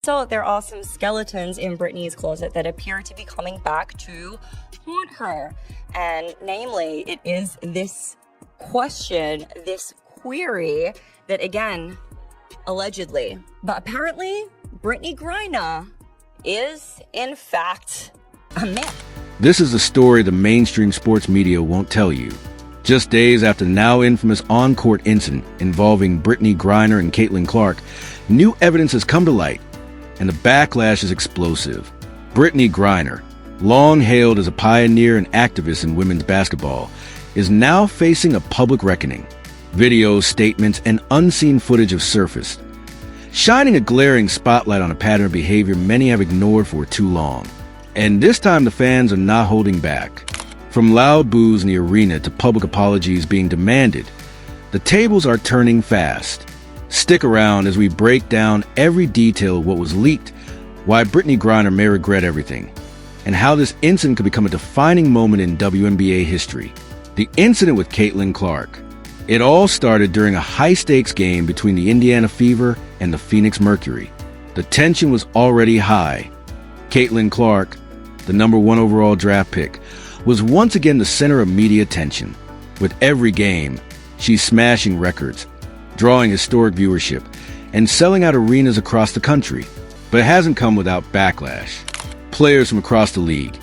So there are some skeletons in Brittney's closet that appear to be coming back to haunt her. And namely, it is this question, this query that, again, allegedly, but apparently Brittney Griner is, in fact, a myth. This is a story the mainstream sports media won't tell you. Just days after the now infamous on-court incident involving Brittney Griner and Caitlin Clark, new evidence has come to light, and the backlash is explosive. Brittney Griner, long hailed as a pioneer and activist in women's basketball, is now facing a public reckoning. Videos, statements, and unseen footage have surfaced, shining a glaring spotlight on a pattern of behavior many have ignored for too long. And this time the fans are not holding back. From loud boos in the arena to public apologies being demanded, the tables are turning fast. Stick around as we break down every detail of what was leaked, why Brittney Griner may regret everything, and how this incident could become a defining moment in WNBA history. The incident with Caitlin Clark. It all started during a high-stakes game between the Indiana Fever and the Phoenix Mercury. The tension was already high. Caitlin Clark, the #1 overall draft pick, was once again the center of media attention. With every game, she's smashing records, drawing historic viewership, and selling out arenas across the country. But it hasn't come without backlash. Players from across the league,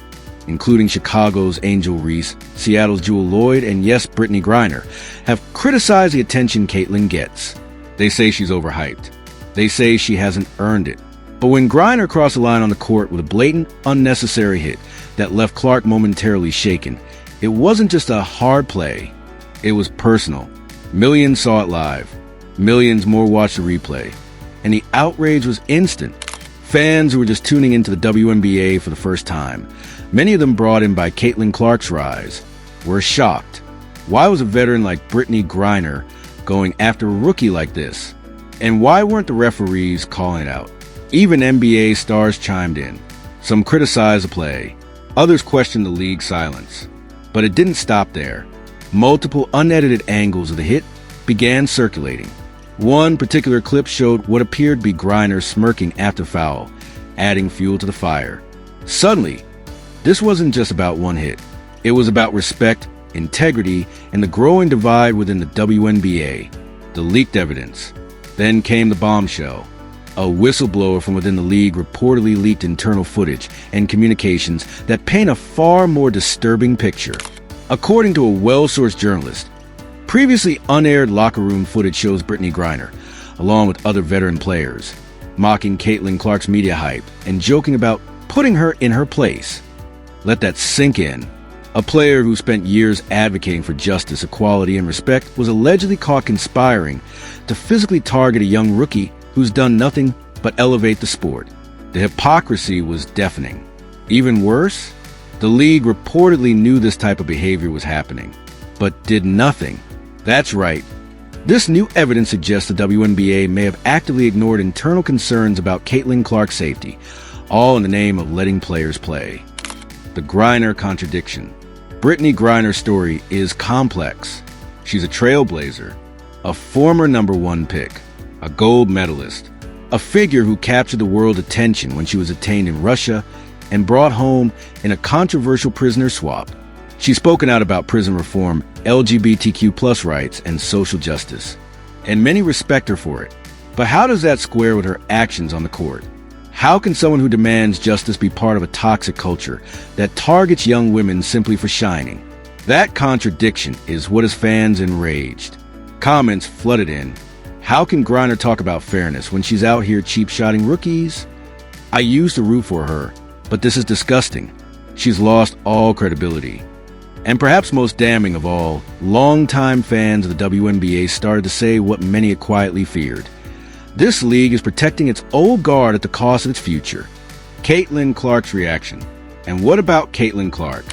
including Chicago's Angel Reese, Seattle's Jewel Lloyd, and yes, Brittney Griner, have criticized the attention Caitlin gets. They say she's overhyped. They say she hasn't earned it. But when Griner crossed the line on the court with a blatant, unnecessary hit that left Clark momentarily shaken, it wasn't just a hard play. It was personal. Millions saw it live. Millions more watched the replay. And the outrage was instant. Fans who were just tuning into the WNBA for the first time, many of them brought in by Caitlin Clark's rise, were shocked. Why was a veteran like Brittney Griner going after a rookie like this? And why weren't the referees calling it out? Even NBA stars chimed in. Some criticized the play. Others questioned the league's silence. But it didn't stop there. Multiple unedited angles of the hit began circulating. One particular clip showed what appeared to be Griner smirking after foul, adding fuel to the fire. Suddenly, this wasn't just about one hit. It was about respect, integrity, and the growing divide within the WNBA. The leaked evidence. Then came the bombshell. A whistleblower from within the league reportedly leaked internal footage and communications that paint a far more disturbing picture. According to a well-sourced journalist, previously unaired locker room footage shows Brittney Griner, along with other veteran players, mocking Caitlin Clark's media hype and joking about putting her in her place. Let that sink in. A player who spent years advocating for justice, equality, and respect was allegedly caught conspiring to physically target a young rookie who's done nothing but elevate the sport. The hypocrisy was deafening. Even worse, the league reportedly knew this type of behavior was happening, but did nothing. That's right. This new evidence suggests the WNBA may have actively ignored internal concerns about Caitlin Clark's safety, all in the name of letting players play. The Griner contradiction. Brittney Griner's story is complex. She's a trailblazer, a former #1 pick, a gold medalist, a figure who captured the world's attention when she was detained in Russia and brought home in a controversial prisoner swap. She's spoken out about prison reform, LGBTQ+ rights, and social justice, and many respect her for it. But how does that square with her actions on the court? How can someone who demands justice be part of a toxic culture that targets young women simply for shining? That contradiction is what has fans enraged. Comments flooded in. How can Griner talk about fairness when she's out here cheap-shotting rookies? I used to root for her, but this is disgusting. She's lost all credibility. And perhaps most damning of all, longtime fans of the WNBA started to say what many had quietly feared. This league is protecting its old guard at the cost of its future. Caitlin Clark's reaction. And what about Caitlin Clark?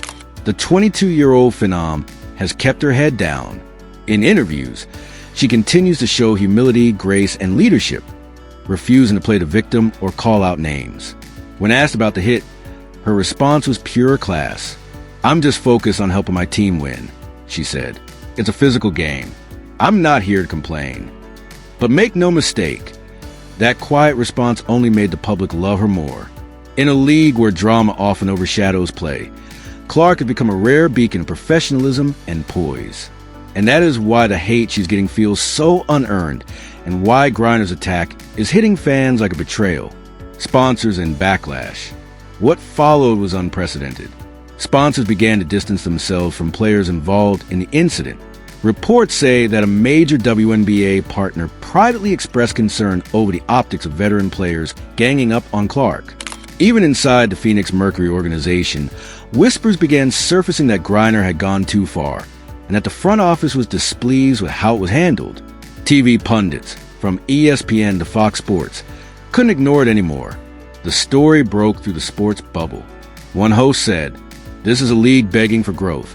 The 22-year-old phenom has kept her head down. In interviews, she continues to show humility, grace, and leadership, refusing to play the victim or call out names. When asked about the hit, her response was pure class. "I'm just focused on helping my team win," she said. "It's a physical game. I'm not here to complain." But make no mistake, That quiet response only made the public love her more. In a league where drama often overshadows play, Clark had become a rare beacon of professionalism and poise. And that is why the hate she's getting feels so unearned, and why Griner's attack is hitting fans like a betrayal. Sponsors and backlash. What followed was unprecedented. Sponsors began to distance themselves from players involved in the incident. Reports say that a major WNBA partner privately expressed concern over the optics of veteran players ganging up on Clark. Even inside the Phoenix Mercury organization, whispers began surfacing that Griner had gone too far, and that the front office was displeased with how it was handled. TV pundits, from ESPN to Fox Sports, couldn't ignore it anymore. The story broke through the sports bubble. One host said, "This is a league begging for growth,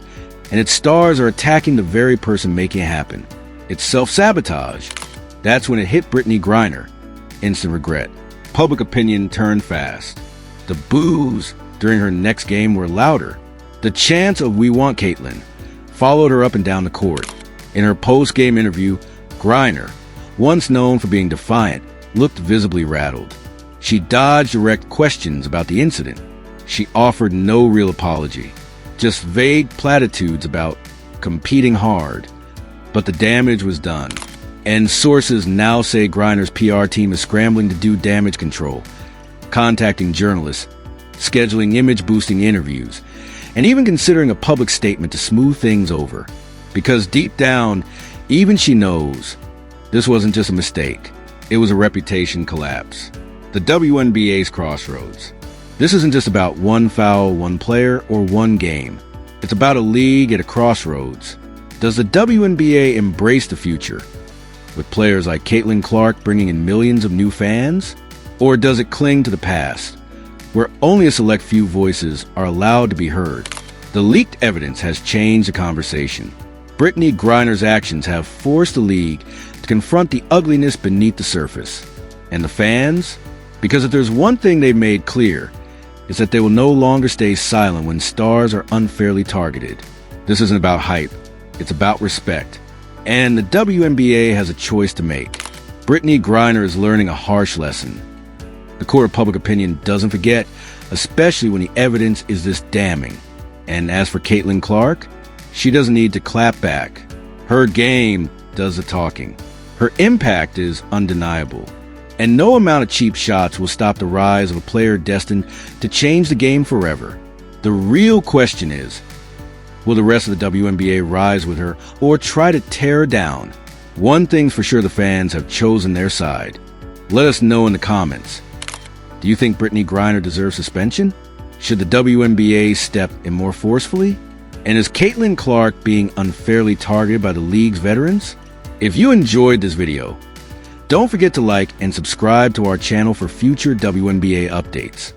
and its stars are attacking the very person making it happen. It's self-sabotage." That's when it hit Brittney Griner. Instant regret. Public opinion turned fast. The boos during her next game were louder. The chants of "We want Caitlyn" followed her up and down the court. In her post-game interview, Griner, once known for being defiant, looked visibly rattled. She dodged direct questions about the incident. She offered no real apology, just vague platitudes about competing hard. But the damage was done, and sources now say Griner's PR team is scrambling to do damage control, contacting journalists, scheduling image-boosting interviews, and even considering a public statement to smooth things over. Because deep down, even she knows this wasn't just a mistake. It was a reputation collapse. The WNBA's crossroads. This isn't just about one foul, one player, or one game. It's about a league at a crossroads. Does the WNBA embrace the future, with players like Caitlin Clark bringing in millions of new fans? Or does it cling to the past, where only a select few voices are allowed to be heard? The leaked evidence has changed the conversation. Brittney Griner's actions have forced the league to confront the ugliness beneath the surface. And the fans? Because if there's one thing they've made clear, it's that they will no longer stay silent when stars are unfairly targeted. This isn't about hype. It's about respect. And the WNBA has a choice to make. Brittney Griner is learning a harsh lesson. The court of public opinion doesn't forget, especially when the evidence is this damning. And as for Caitlin Clark, she doesn't need to clap back. Her game does the talking. Her impact is undeniable. And no amount of cheap shots will stop the rise of a player destined to change the game forever. The real question is, will the rest of the WNBA rise with her or try to tear her down? One thing's for sure, the fans have chosen their side. Let us know in the comments. Do you think Brittney Griner deserves suspension? Should the WNBA step in more forcefully? And is Caitlin Clark being unfairly targeted by the league's veterans? If you enjoyed this video, don't forget to like and subscribe to our channel for future WNBA updates.